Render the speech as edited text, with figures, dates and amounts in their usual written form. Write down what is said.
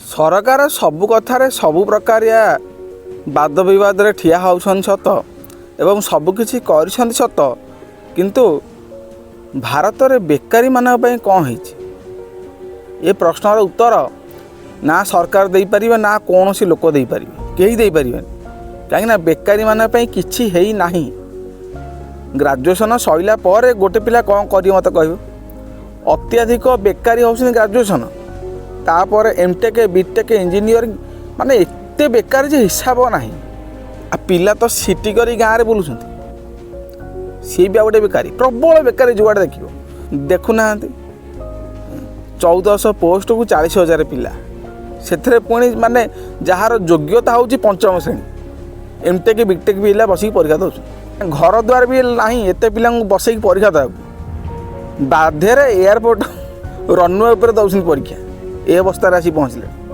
सरकार सबु कथार सबु प्रकारिया वाद विवाद रे ठिया होउछन सत एवं सबकिछि करछन सत किंतु भारत रे बेकारी मान पई कौन होइछि ये प्रश्नर उत्तर ना सरकार दे परिबे ना कौनसी लोक दे परिबे केही दे परिबे कहीं बेकारी मान पई किछि हेई नाही। ग्रेजुएशन सइला पर गोटे पिला कौन करी मत कहबो अत्याधिक बेकारी होउछन ग्रेजुएशन तापर एमटेक बीटेक इंजीनियरिंग माने एते बेकार जे हिसाब नाही आ पिला तो सिटी करी गाँव में बुलूँ सी भी गोटे बेकारी प्रबल बेकारी जुआड़े देखो देखुना 1400 पोस्ट को 40,000 पिला से पुणी माने जार योग्यता हूँ पंचम श्रेणी एमटेक बीटेक भी बसिक परीक्षा दौर घर द्वार भी ना एत पिला बसैक परीक्षा देवाक बाध्य एयरपोर्ट रनवे पर दौरान परीक्षा ये अवस्था आसी पहुँचले।